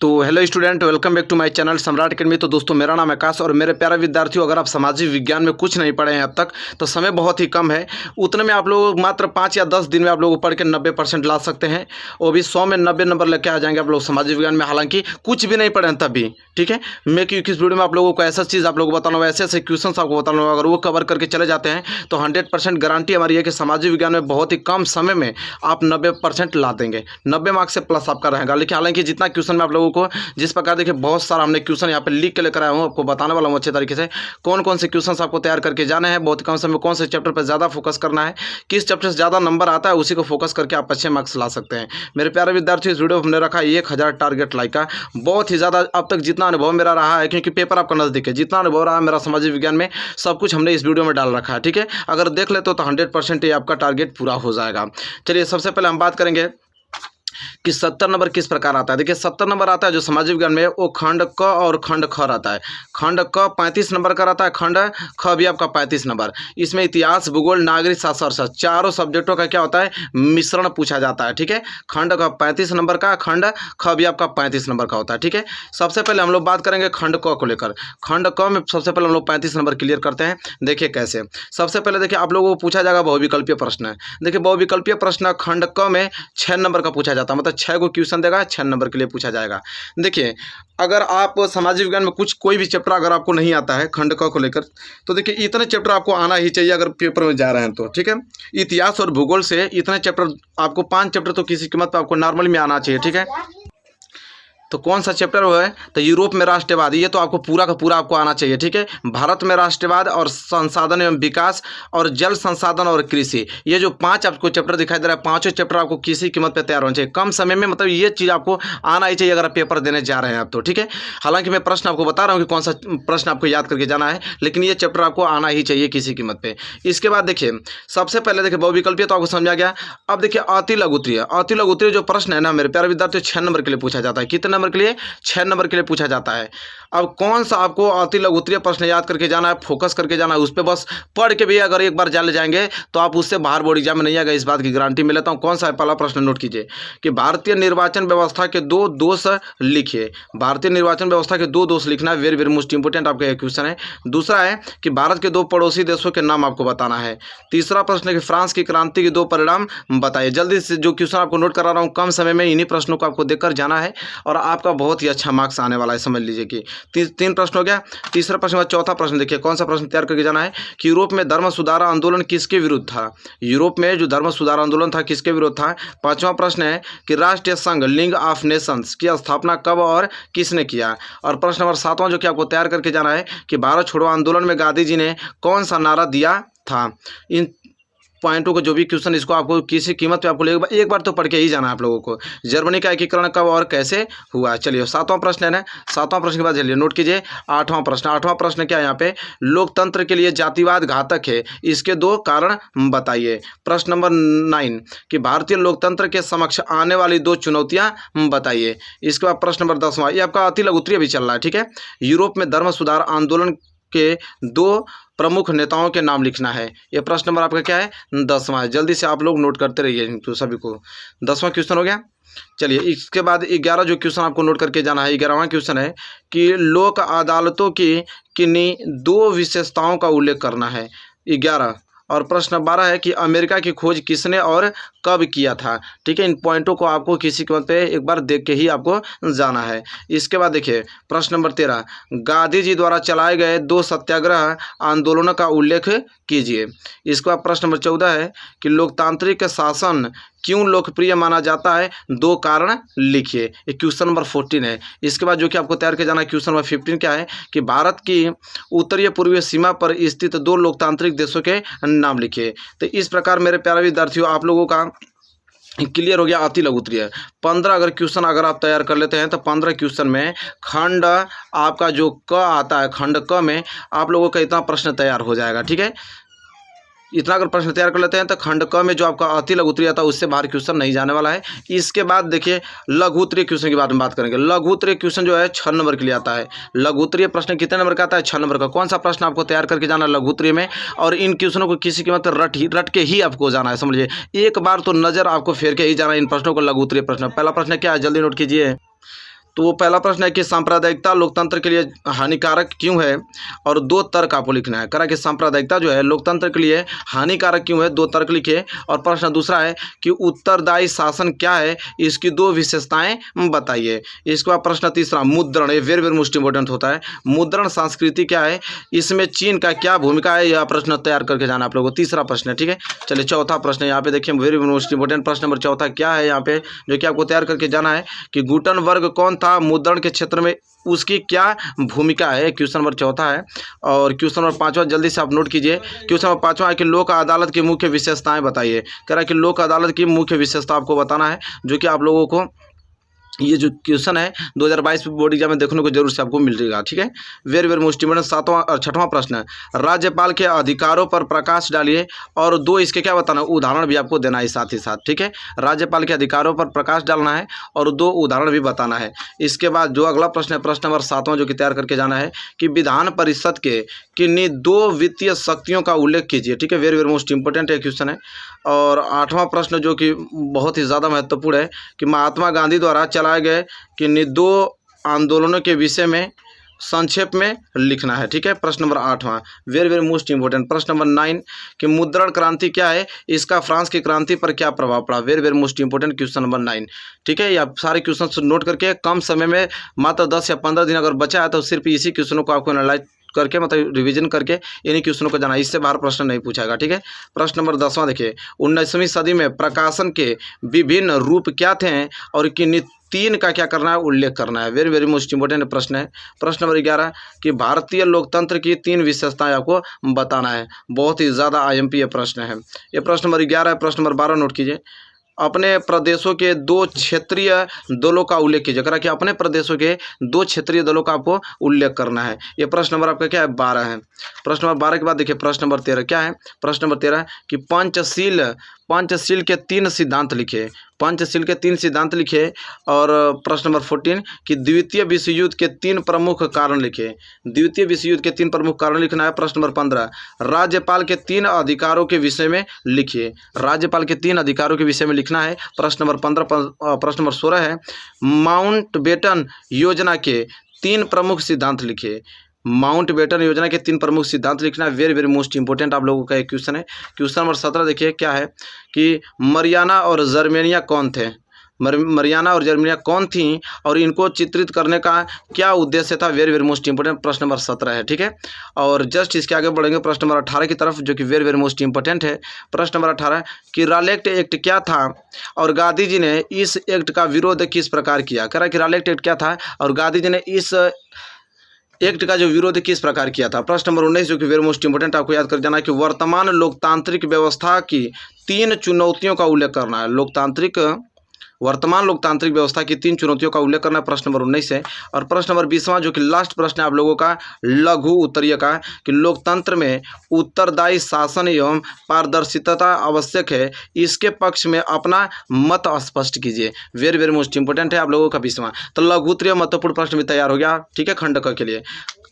तो hello student, welcome back to my channel Samrat academy. तो दोस्तों, मेरा नाम आकाश और मेरे प्यारे विद्यार्थियों, अगर आप सामाजिक विज्ञान में कुछ नहीं पढ़े हैं अब तक तो समय बहुत ही कम है। उतने में आप लोग मात्र 5 या 10 दिन में आप लोग पढ़ के 90% ला सकते हैं। वो भी 100 में 90 नंबर लेके आ जाएंगे आप लोग सामाजिक विज्ञान में, हालांकि कुछ भी नहीं पढ़े हैं तब भी। ठीक है, मैं क्योंकि इस वीडियो में आप लोगों को ऐसा चीज़ आप लोगों को बताना, ऐसे ऐसे क्वेश्चन आपको बताना, अगर वो कवर करके चले जाते हैं तो 100% गारंटी हमारी है कि सामाजिक विज्ञान में बहुत ही कम समय में आप 90% ला देंगे। 90 मार्क्स से प्लस आपका रहेगा। लेकिन हालांकि जितना क्वेश्चन में आप लोगों को जिस प्रकार देखिए बहुत सारा हमने क्वेश्चन यहाँ पे लिख के लेकर आया हूँ, आपको बताने वाला हूँ अच्छे तरीके से कौन कौन से क्वेश्चंस आपको तैयार करके जाने हैं, बहुत कम समय में कौन से चैप्टर पर ज़्यादा फोकस करना है, किस चैप्टर से ज़्यादा नंबर आता है उसी को फोकस करके आप अच्छे मार्क्स ला सकते हैं। मेरे प्यारे विद्यार्थी, इस वीडियो में हमने रखा 1000 टारगेट लाइक का। बहुत ही ज़्यादा अब तक जितना अनुभव मेरा रहा है, क्योंकि पेपर आपका नज़दीक है, जितना अनुभव रहा है मेरा सामाजिक विज्ञान में सब कुछ हमने इस वीडियो में डाल रखा है। ठीक है, अगर देख लेते हो तो 100% ये आपका टारगेट पूरा हो जाएगा। चलिए, सबसे पहले हम बात करेंगे कि 70 नंबर किस प्रकार आता है। देखिए 70 नंबर आता है जो सामाजिक विज्ञान में, वो खंड क और खंड ख रहता है। खंड क 35 नंबर का रहता है, खंड ख भी आपका 35 नंबर। इसमें इतिहास, भूगोल, नागरिक शास्त्र, अर्थशास्त्र चारों सब्जेक्टों का क्या होता है, मिश्रण पूछा जाता है। ठीक है, खंड का 35 नंबर का, खंड ख भी आपका 35 नंबर का होता है। ठीक है, सबसे पहले हम लोग बात करेंगे खंड क को लेकर। खंड क में सबसे पहले हम लोग 35 नंबर क्लियर करते हैं। देखिए कैसे, सबसे पहले देखिए आप लोगों को पूछा जाएगा बहुविकल्पीय प्रश्न है। देखिए बहुविकल्पीय प्रश्न खंड क में 6 नंबर का पूछा जाता है, मतलब 6 को क्वेश्चन देगा, 6 नंबर के लिए पूछा जाएगा। देखिए अगर आप सामाजिक विज्ञान में कोई भी चैप्टर अगर आपको नहीं आता है खंड क को लेकर, तो देखिए इतने चैप्टर आपको आना ही चाहिए अगर पेपर में जा रहे हैं तो। ठीक है, इतिहास और भूगोल से इतने चैप्टर आपको 5 चैप्टर तो किसी कीमत पर आपको नॉर्मल में आना चाहिए। ठीक है, तो कौन सा चैप्टर वो है, तो यूरोप में राष्ट्रवाद, ये तो आपको पूरा का पूरा आपको आना चाहिए। ठीक है, भारत में राष्ट्रवाद और संसाधन एवं विकास और जल संसाधन और कृषि, ये जो 5 आपको चैप्टर दिखाई दे रहा है, पांचों चैप्टर आपको किसी कीमत पे तैयार होना चाहिए कम समय में। मतलब ये चीज़ आपको आना ही चाहिए अगर आप पेपर देने जा रहे हैं आप तो। ठीक है, हालांकि मैं प्रश्न आपको बता रहा हूँ कि कौन सा प्रश्न आपको याद करके जाना है, लेकिन ये चैप्टर आपको आना ही चाहिए किसी कीमत पे। इसके बाद देखिए सबसे पहले देखिए बहुविकल्पीय तो आपको समझा गया। अब देखिए अति लघु उत्तरीय, अति लघु उत्तरीय जो प्रश्न है ना मेरे प्यारे विद्यार्थियों, 6 नंबर के लिए पूछा जाता है। कितने नंबर के लिए, 6 नंबर के लिए पूछा जाता है। अब कौन सा आपको अति लघु उत्तरीय प्रश्न याद करके जाना है, फोकस करके जाना है, उस पर बस पढ़ के भी अगर एक बार जान ले जाएंगे तो आप उससे बाहर बोर्ड एग्जाम में नहीं आएगा, इस बात की गारंटी मैं लेता हूं। कौन सा है, पहला प्रश्न नोट कीजिए कि भारतीय निर्वाचन व्यवस्था के 2 दोष लिखिए। भारतीय निर्वाचन व्यवस्था के 2 दोष लिखना है, वेरी वेरी मोस्ट इंपोर्टेंट आपका यह क्वेश्चन है। दूसरा है कि भारत के 2 पड़ोसी देशों के नाम आपको बताना है। तीसरा प्रश्न है कि फ्रांस की क्रांति के 2 परिणाम बताइए। जल्दी से जो क्वेश्चन आपको नोट करा रहा हूँ, कम समय में इन्हीं प्रश्नों को आपको देखकर जाना है और आपका बहुत ही अच्छा मार्क्स आने वाला है। समझ लीजिए कि 3 प्रश्न हो गया। तीसरा प्रश्न बाद चौथा प्रश्न देखिए कौन सा प्रश्न तैयार करके जाना है कि यूरोप में धर्म सुधार आंदोलन किसके विरुद्ध था। यूरोप में जो धर्म सुधार आंदोलन था किसके विरुद्ध था। पांचवा प्रश्न है कि राष्ट्रीय संघ लीग ऑफ नेशंस की स्थापना कब और किसने किया। और प्रश्न नंबर 7वां जो कि आपको तैयार करके जाना है कि भारत छोड़ो आंदोलन में गांधी जी ने कौन सा नारा दिया था। इन पॉइंटों को जो भी क्वेश्चन, इसको आपको किसी कीमत पे आपको एक बार तो पढ़ के ही जाना है आप लोगों को। जर्मनी का एकीकरण कब और कैसे हुआ। चलिए 7वां प्रश्न है ना, 7वां प्रश्न के बाद चलिए नोट कीजिए 8वां प्रश्न। 8वां प्रश्न क्या है यहाँ पे, लोकतंत्र के लिए जातिवाद घातक है, इसके 2 कारण बताइए। प्रश्न नंबर 9 कि भारतीय लोकतंत्र के समक्ष आने वाली 2 चुनौतियां बताइए। इसके बाद प्रश्न नंबर 10वां, ये आपका अति लघु उत्तरीय भी चल रहा है। ठीक है, यूरोप में धर्म सुधार आंदोलन के 2 प्रमुख नेताओं के नाम लिखना है। ये प्रश्न नंबर आपका क्या है, 10वां है। जल्दी से आप लोग नोट करते रहिए तो सभी को। 10वां क्वेश्चन हो गया। चलिए इसके बाद 11 जो क्वेश्चन आपको नोट करके जाना है, 11वां क्वेश्चन है कि लोक अदालतों की किन्हीं 2 विशेषताओं का उल्लेख करना है। 11 और प्रश्न 12 है कि अमेरिका की खोज किसने और कब किया था। ठीक है, इन पॉइंटों को आपको किसी कीमत पे एक बार देख के ही आपको जाना है। इसके बाद देखिए प्रश्न नंबर 13, गांधी जी द्वारा चलाए गए 2 सत्याग्रह आंदोलनों का उल्लेख कीजिए। इसके बाद प्रश्न नंबर 14 है कि लोकतांत्रिक शासन क्यों लोकप्रिय माना जाता है, 2 कारण लिखिए। ये क्वेश्चन नंबर 14 है। इसके बाद जो कि आपको तैयार किया जाना है क्वेश्चन नंबर 15 क्या है कि भारत की उत्तरीय पूर्वीय सीमा पर स्थित 2 लोकतांत्रिक देशों के नाम लिखिए। तो इस प्रकार मेरे प्यारे विद्यार्थियों आप लोगों का क्लियर हो गया अति लघु उत्तरीय। 15 अगर क्वेश्चन अगर आप तैयार कर लेते हैं तो 15 क्वेश्चन में खंड आपका जो क आता है, खंड क में आप लोगों का इतना प्रश्न तैयार हो जाएगा। ठीक है, इतना अगर प्रश्न तैयार कर लेते हैं तो खंड क में जो आपका अति लघु उत्तरीय आता है उससे बाहर क्वेश्चन नहीं जाने वाला है। इसके बाद देखिए लघु उत्तरीय क्वेश्चन की बात करेंगे। लघु उत्तरीय क्वेश्चन जो है 6 नंबर के लिए आता है। लघु उत्तरीय प्रश्न कितने नंबर का आता है, 6 नंबर का। कौन सा प्रश्न आपको तैयार करके जाना है लघु उत्तरीय में, और इन क्वेश्चनों को किसी की मतलब रट के ही आपको जाना है। समझिए एक बार तो नजर आपको फेर के ही जाना है इन प्रश्नों को, लघु उत्तरीय प्रश्न। पहला प्रश्न क्या है, जल्दी नोट कीजिए। तो वो पहला प्रश्न है कि सांप्रदायिकता लोकतंत्र के लिए हानिकारक क्यों है, और 2 तर्क आपको लिखना है। करा कि सांप्रदायिकता जो है लोकतंत्र के लिए हानिकारक क्यों है, 2 तर्क लिखिए। और प्रश्न दूसरा है कि उत्तरदायी शासन क्या है, इसकी 2 विशेषताएं बताइए। इसके बाद प्रश्न तीसरा, मुद्रण, ये वेरी वेरी मोस्ट इंपॉर्टेंट होता है। मुद्रण संस्कृति क्या है, इसमें चीन का क्या भूमिका है, यह प्रश्न तैयार करके जाना आप लोगों को। तीसरा प्रश्न है, ठीक है। चलिए चौथा प्रश्न यहाँ पे देखिए, वेरी मोस्ट इंपॉर्टेंट प्रश्न नंबर चौथा क्या है यहाँ पे, जो कि आपको तैयार करके जाना है कि गुटनबर्ग कौन था, मुद्रण के क्षेत्र में उसकी क्या भूमिका है। क्वेश्चन नंबर चौथा है। और क्वेश्चन नंबर पाँचवा जल्दी से आप नोट कीजिए। क्वेश्चन नंबर पाँचवा है कि लोक अदालत की मुख्य विशेषताएं बताइए। कह रहा है कि लोक अदालत की मुख्य विशेषता आपको बताना है, जो कि आप लोगों को ये जो क्वेश्चन है 2022 बोर्ड एग्जाम में देखने को जरूर से आपको मिलेगा, ठीक है। Very very most important. सातवां और छठवां प्रश्न है, राज्यपाल के अधिकारों पर प्रकाश डालिए और 2 इसके क्या बताना, उदाहरण भी आपको देना है साथ ही साथ, ठीक है। राज्यपाल के अधिकारों पर प्रकाश डालना है और 2 उदाहरण भी बताना है। इसके बाद जो अगला प्रश्न है, प्रश्न नंबर 7वां, जो कि तैयार करके जाना है कि विधान परिषद के किन्हीं 2 वित्तीय शक्तियों का उल्लेख कीजिए, ठीक है। वेरी वेरी मोस्ट इंपॉर्टेंट है क्वेश्चन है। और 8वां प्रश्न जो कि बहुत ही ज़्यादा महत्वपूर्ण है कि महात्मा गांधी द्वारा चलाए गए किन्हीं 2 आंदोलनों के विषय में संक्षेप में लिखना है, ठीक है। प्रश्न नंबर 8वां, वेरी वेरी मोस्ट इंपॉर्टेंट। प्रश्न नंबर 9 कि मुद्रण क्रांति क्या है, इसका फ्रांस की क्रांति पर क्या प्रभाव पड़ा। Very very most important question number 9, ठीक है। या सारे क्वेश्चन नोट करके कम समय में मात्र 10 या 15 दिन अगर बचा है तो सिर्फ इसी क्वेश्चनों को आपको एनालाइज करके मतलब रिवीजन करके इन्हीं क्वेश्चनों को जाना, इससे बाहर प्रश्न नहीं पूछाएगा, ठीक है। प्रश्न नंबर 10वां देखिए, 19वीं सदी में प्रकाशन के विभिन्न रूप क्या थे और किन्हीं 3 का क्या करना है, उल्लेख करना है। वेरी वेरी मोस्ट इंपॉर्टेंट प्रश्न है। प्रश्न नंबर 11 कि भारतीय लोकतंत्र की 3 विशेषताएं आपको बताना है। बहुत ही ज़्यादा IMP ये प्रश्न है। ये प्रश्न नंबर 11 है। प्रश्न नंबर 12 नोट कीजिए, अपने प्रदेशों के 2 क्षेत्रीय दलों का उल्लेख कीजिए। करा कि अपने प्रदेशों के 2 क्षेत्रीय दलों का आपको उल्लेख करना है। ये प्रश्न नंबर आपका क्या है, 12 है। प्रश्न नंबर 12 के बाद देखिए प्रश्न नंबर 13 क्या है। प्रश्न नंबर 13 कि पंचशील के 3 सिद्धांत लिखे। पंचशील के 3 सिद्धांत लिखे। और प्रश्न नंबर 14 कि द्वितीय विश्व युद्ध के 3 प्रमुख कारण लिखे। द्वितीय विश्व युद्ध के 3 प्रमुख कारण लिखना है। प्रश्न नंबर 15 राज्यपाल के 3 अधिकारों के विषय में लिखिए। राज्यपाल के 3 अधिकारों के विषय में लिखना है। प्रश्न नंबर 15 प्रश्न नंबर 16 है माउंटबेटन योजना के 3 प्रमुख सिद्धांत लिखिए। माउंटबेटन योजना के 3 प्रमुख सिद्धांत लिखना है। वेरी वेरी मोस्ट इंपॉर्टेंट आप लोगों का एक क्वेश्चन है। क्वेश्चन नंबर 17 देखिए क्या है कि मरियाना और जर्मेनिया कौन थे। मरियाना और जर्मेनिया कौन थी और इनको चित्रित करने का क्या उद्देश्य था। वेरी वेरी मोस्ट इंपॉर्टेंट प्रश्न नंबर 17 है, ठीक है। और जस्ट इसके आगे बढ़ेंगे प्रश्न नंबर 18 की तरफ, जो कि वेरी वेरी मोस्ट इंपॉर्टेंट है। प्रश्न नंबर 18 कि रालेक्ट एक्ट क्या था और गांधी जी ने इस एक्ट का विरोध किस प्रकार किया। कह रहा है कि रालेक्ट एक्ट क्या था और गांधी जी ने इस एक्ट का जो विरोध किस प्रकार किया था। प्रश्न नंबर 19 जो कि वेरी मोस्ट इंपॉर्टेंट आपको याद कर जाना है कि वर्तमान लोकतांत्रिक व्यवस्था की 3 चुनौतियों का उल्लेख करना है। वर्तमान लोकतांत्रिक व्यवस्था की 3 चुनौतियों का उल्लेख करना है। प्रश्न नंबर 19 है। और प्रश्न नंबर 20वां जो कि लास्ट प्रश्न है आप लोगों का लघु उत्तरीय का कि लोकतंत्र में उत्तरदायी शासन एवं पारदर्शिता आवश्यक है, इसके पक्ष में अपना मत स्पष्ट कीजिए। वेरी वेरी मोस्ट इंपॉर्टेंट है आप लोगों का 20वां। तो लघु उत्तरीय महत्वपूर्ण प्रश्न भी तैयार हो गया, ठीक है, खंड क के लिए।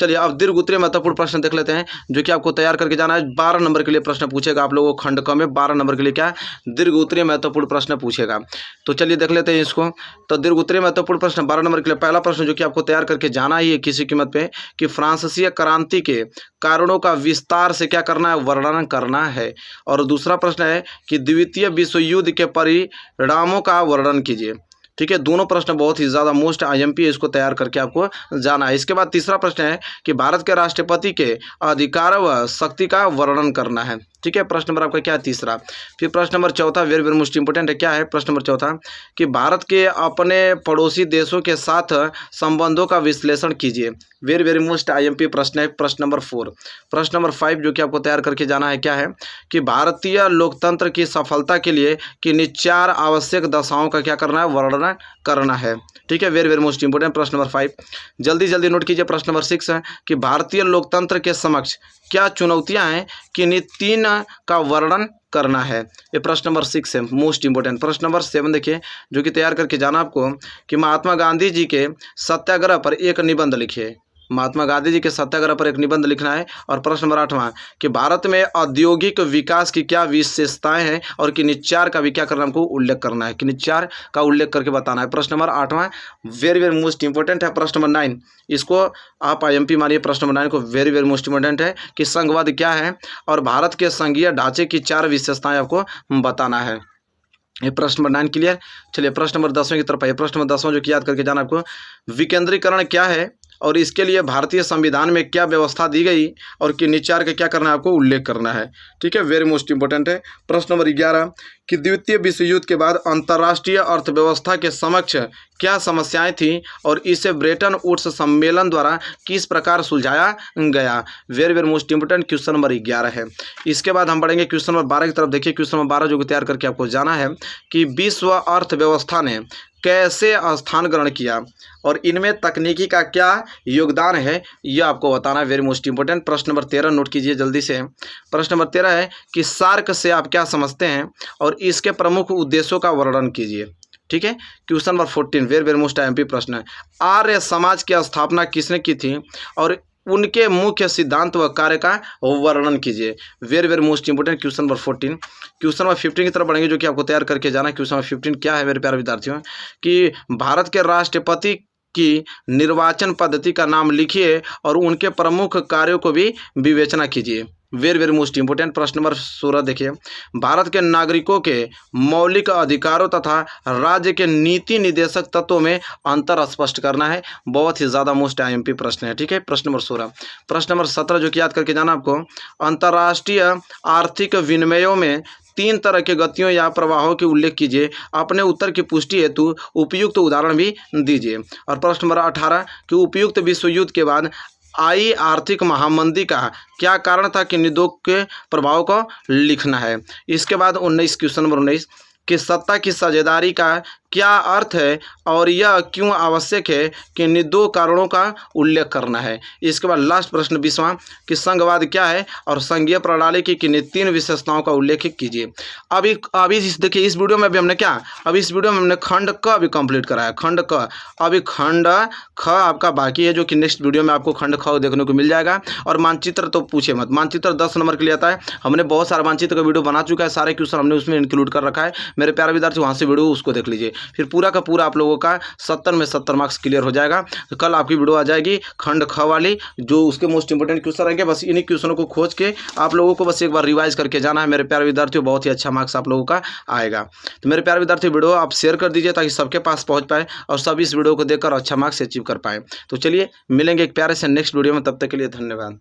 चलिए अब दीर्घ उत्तरीय महत्वपूर्ण प्रश्न देख लेते हैं, जो कि आपको तैयार करके जाना है। 12 नंबर के लिए प्रश्न पूछेगा आप लोगों को खंड क में। 12 नंबर के लिए क्या दीर्घ उत्तरीय महत्वपूर्ण प्रश्न पूछेगा। तो चलिए देख लेते हैं इसको। तो दीर्घ उत्तरीय महत्वपूर्ण प्रश्न 12 नंबर के लिए पहला प्रश्न जो कि आपको तैयार करके जाना ही है किसी कीमत पे कि फ्रांसीसी क्रांति के कारणों का विस्तार से क्या करना है, वर्णन करना है। और दूसरा प्रश्न है कि द्वितीय विश्व युद्ध के परिणामों का वर्णन कीजिए, ठीक है। दोनों प्रश्न बहुत ही ज़्यादा मोस्ट IMP है, इसको तैयार करके आपको जाना है। इसके बाद तीसरा प्रश्न है कि भारत के राष्ट्रपति के अधिकार व शक्ति का वर्णन करना है, ठीक है। प्रश्न नंबर आपका क्या है, तीसरा। फिर प्रश्न number 4 very very most important है, क्या है प्रश्न नंबर 4 कि भारत के अपने पड़ोसी देशों के साथ संबंधों का विश्लेषण कीजिए। वेरी वेरी मोस्ट IMP प्रश्न है। प्रश्न नंबर 4 प्रश्न नंबर 5 जो कि आपको तैयार करके जाना है, क्या है कि भारतीय लोकतंत्र की सफलता के लिए किन्हीं 4 आवश्यक दशाओं का क्या करना है, वर्णन करना है, ठीक है। वेरी वेरी मोस्ट इंपॉर्टेंट प्रश्न नंबर 5 जल्दी जल्दी नोट कीजिए। प्रश्न नंबर 6 है कि भारतीय लोकतंत्र के समक्ष क्या चुनौतियां हैं, किन्हीं 3 का वर्णन करना है। ये प्रश्न नंबर 6 है, मोस्ट इंपॉर्टेंट। प्रश्न नंबर 7 देखिए जो कि तैयार करके जाना आपको कि महात्मा गांधी जी के सत्याग्रह पर एक निबंध लिखिए। महात्मा गांधी जी के सत्याग्रह पर एक निबंध लिखना है। और प्रश्न नंबर 8वां कि भारत में औद्योगिक विकास की क्या विशेषताएं हैं और किन्हीं चार का भी क्या करना हमको उल्लेख करना है, किन्हीं चार का उल्लेख करके बताना है। प्रश्न नंबर 8वां वेरी वेरी मोस्ट इंपॉर्टेंट है। प्रश्न नंबर 9 इसको आप IMP मानिए। प्रश्न नंबर 9 को वेरी वेरी मोस्ट इंपॉर्टेंट है कि संघवाद क्या है और भारत के संघीय ढांचे की चार विशेषताएं आपको बताना है। ये प्रश्न नंबर 9 क्लियर। चलिए प्रश्न नंबर 10वें की तरफ आइए। प्रश्न नंबर 10वां जो कि याद करके जाना आपको, विकेंद्रीकरण क्या है और इसके लिए भारतीय संविधान में क्या व्यवस्था दी गई और किन्हीं चार का क्या करना है आपको उल्लेख करना है। ठीक है, वेरी मोस्ट इंपॉर्टेंट है। प्रश्न नंबर 11 कि द्वितीय विश्व युद्ध के बाद अंतर्राष्ट्रीय अर्थव्यवस्था के समक्ष क्या समस्याएं थीं और इसे ब्रेटन वुड्स सम्मेलन द्वारा किस प्रकार सुलझाया गया। Very very most important question number 11 है। इसके बाद हम बढ़ेंगे क्वेश्चन नंबर 12 की तरफ। देखिए क्वेश्चन नंबर 12 जो कि तैयार करके आपको जाना है कि विश्व अर्थव्यवस्था ने कैसे स्थान ग्रहण किया और इनमें तकनीकी का क्या योगदान है, यह आपको बताना है। Very most important. प्रश्न नंबर 13 नोट कीजिए जल्दी से। प्रश्न नंबर 13 है कि सार्क से आप क्या समझते हैं और इसके प्रमुख उद्देश्यों का वर्णन कीजिए। ठीक है, question number 14 very very most IMP प्रश्न है। आर्य समाज की स्थापना किसने की थी और उनके मुख्य सिद्धांत व कार्य का वर्णन कीजिए। Very very most important question number 14। Question number 15 की तरफ बढ़ेंगे जो कि आपको तैयार करके जाना है। क्वेश्चन नंबर 15 क्या है मेरे प्यारे विद्यार्थियों कि भारत के राष्ट्रपति की निर्वाचन पद्धति का नाम लिखिए और उनके प्रमुख कार्यों को भी विवेचना कीजिए। Very very most important. प्रश्न नंबर 16 देखिए, भारत के नागरिकों के मौलिक अधिकारों तथा राज्य के नीति निदेशक तत्वों में अंतर स्पष्ट करना है। बहुत ही ज़्यादा मोस्ट IMP प्रश्न है। ठीक है, प्रश्न नंबर 16। प्रश्न नंबर 17 जो कि याद करके जाना आपको, अंतर्राष्ट्रीय आर्थिक विनिमयों में 3 तरह के गतियों या प्रवाहों की उल्लेख कीजिए। अपने उत्तर की पुष्टि हेतु उपयुक्त उदाहरण भी दीजिए। और प्रश्न नंबर 18 कि उपयुक्त विश्व युद्ध के बाद आई आर्थिक महामंदी का क्या कारण था कि निदोक के प्रभाव को लिखना है। इसके बाद 19 क्वेश्चन नंबर 19 कि सत्ता की साझेदारी का क्या अर्थ है और यह क्यों आवश्यक है कि इन 2 कारणों का उल्लेख करना है। इसके बाद लास्ट प्रश्न 20वां कि संघवाद क्या है और संघीय प्रणाली की किन्हीं 3 विशेषताओं का उल्लेख कीजिए। अभी देखिए इस वीडियो में अभी हमने क्या, अभी इस वीडियो में हमने खंड क अभी कंप्लीट करा है। खंड क, अभी खंड ख आपका बाकी है जो कि नेक्स्ट वीडियो में आपको खंड ख देखने को मिल जाएगा। और मानचित्र तो पूछे मत, मानचित्र 10 नंबर के लिए आता है। हमने बहुत सारा मानचित्र का वीडियो बना चुका है, सारे क्वेश्चन हमने उसमें इंक्लूड कर रखा है। मेरे प्यारे विद्यार्थी वहाँ से वीडियो उसको देख लीजिए, फिर पूरा का पूरा आप लोगों का 70 में 70 मार्क्स क्लियर हो जाएगा। तो कल आपकी वीडियो आ जाएगी खंड ख वाली, जो उसके मोस्ट इंपोर्टेंट क्वेश्चन रहेंगे। बस इन्हीं क्वेश्चनों को खोज के आप लोगों को बस एक बार रिवाइज करके जाना है मेरे प्यारे विद्यार्थियों, बहुत ही अच्छा मार्क्स आप लोगों का आएगा। तो मेरे प्यारे विद्यार्थी वीडियो आप शेयर कर दीजिए ताकि सबके पास पहुंच पाए और सब इस वीडियो को देखकर अच्छा मार्क्स अचीव कर पाए। तो चलिए मिलेंगे एक प्यारे से नेक्स्ट वीडियो में, तब तक के लिए धन्यवाद।